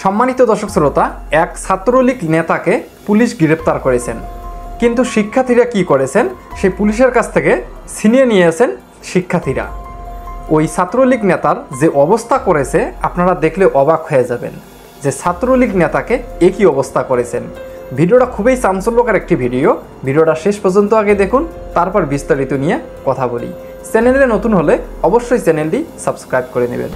সম্মানিত দর্শক শ্রোতা, এক ছাত্রলীগ নেতাকে পুলিশ গ্রেপ্তার করেছেন, কিন্তু শিক্ষার্থীরা কি করেছেন সেই পুলিশের কাছ থেকে ছিনিয়ে নিয়েছেন শিক্ষার্থীরা। ওই ছাত্রলীগ নেতার যে অবস্থা করেছে আপনারা দেখলে অবাক হয়ে যাবেন যে ছাত্রলীগ নেতাকে একই অবস্থা করেছেন। ভিডিওটা খুবই চাঞ্চল্যকর একটি ভিডিওটা শেষ পর্যন্ত আগে দেখুন, তারপর বিস্তারিত নিয়ে কথা বলি। চ্যানেলে নতুন হলে অবশ্যই চ্যানেলটি সাবস্ক্রাইব করে নেবেন।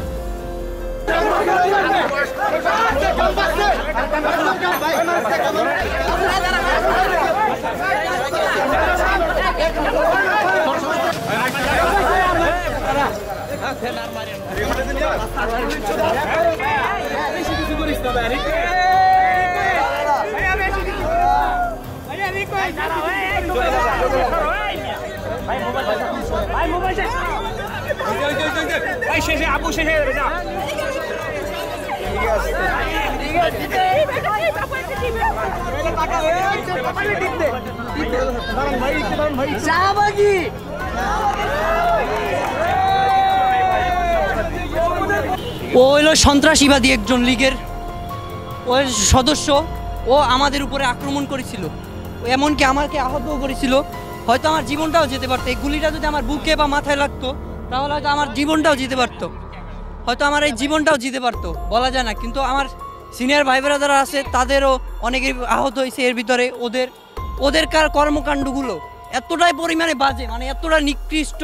ও হলো সন্ত্রাসীবাদী একজন লীগের ওই সদস্য। ও আমাদের উপরে আক্রমণ করেছিল, এমনকি আমাকে আহতও করেছিল। হয়তো আমার জীবনটাও যেতে পারতো, এই গুলিটা যদি আমার বুকে বা মাথায় লাগতো তাহলে হয়তো আমার জীবনটাও যেতে পারতো, হয়তো আমার এই জীবনটাও যেতে পারতো, বলা যায় না। কিন্তু আমার সিনিয়র ভাই ব্রাদাররা আছে, তাদেরও অনেকের আহত হয়েছে। এর ভিতরে ওদের কর্মকাণ্ডগুলো এতটাই পরিমাণে বাজে, মানে এতটা নিকৃষ্ট।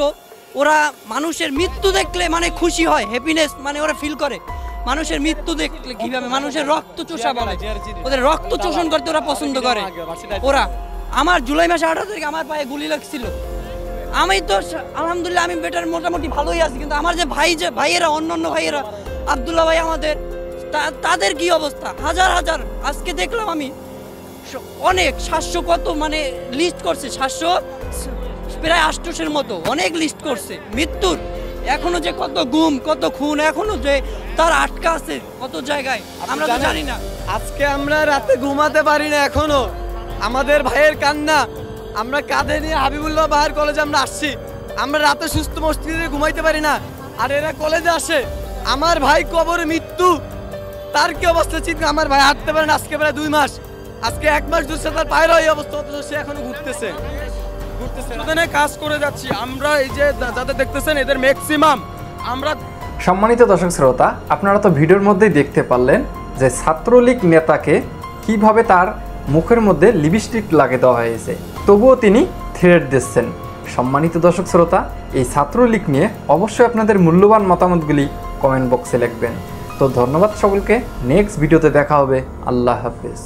ওরা মানুষের মৃত্যু দেখলে মানে খুশি হয়, হ্যাপিনেস মানে ওরা ফিল করে। মানুষের মৃত্যু দেখলে কিভাবে মানুষের রক্ত চোষা বলে, ওদের রক্ত চোষণ করতে ওরা পছন্দ করে। ওরা আমার জুলাই মাসে 18 তারিখে আমার পায়ে গুলি লাগছিল। আমি তো আলহামদুলিল্লাহ আমি বেটার মোটামুটি ভালোই আছি, কিন্তু আমার যে ভাইয়েরা অন্য ভাইয়েরা আব্দুল্লাহ ভাই আমাদের, তাদের কি অবস্থা? হাজার হাজার আজকে দেখলাম আমি অনেক 700 কত মানে লিস্ট করছে, 700 প্রায় 800-এর মতো অনেক লিস্ট করছে মৃত্যুর। এখনো যে কত গুম কত খুন এখনো যে তার আটকা আছে কত জায়গায় আমরা তো জানি না। আজকে আমরা রাতে ঘুমাতে পারি না, এখনো আমাদের ভাইয়ের কান্না আমরা কাঁধে নিয়ে হাবিবুল্লাহ বাহার কলেজে আমরা আসছি। আমরা রাতে সুস্থ মস্তিষ্কে ঘুমাইতে পারি না, আর এরা কলেজে আসে। আমার ভাই কবরে মৃত্যু, তার কি অবস্থা চিন্তা। আমার ভাই হাঁটতে পারে না আজকে প্রায় 2 মাস, আজকে 1 মাস দূর তার পায়ের এই অবস্থা, অথচ সে এখনো ঘুরতেছে। কাজ করে যাচ্ছি আমরা, এই যে যাদের দেখতেছেন এদের ম্যাক্সিমাম আমরা। সম্মানিত দর্শক শ্রোতা, আপনারা তো ভিডিওর মধ্যেই দেখতে পারলেন যে ছাত্রলীগ নেতাকে কিভাবে তার মুখের মধ্যে লিপস্টিক লাগিয়ে দেওয়া হয়েছে, তবুও তিনি থ্রেট দিচ্ছেন। সম্মানিত দর্শক শ্রোতা, এই ছাত্রলীগ নিয়ে অবশ্যই আপনাদের মূল্যবান মতামতগুলি কমেন্ট বক্সে লিখবেন। তো ধন্যবাদ সকলকে, নেক্সট ভিডিওতে দেখা হবে। আল্লাহ হাফেজ।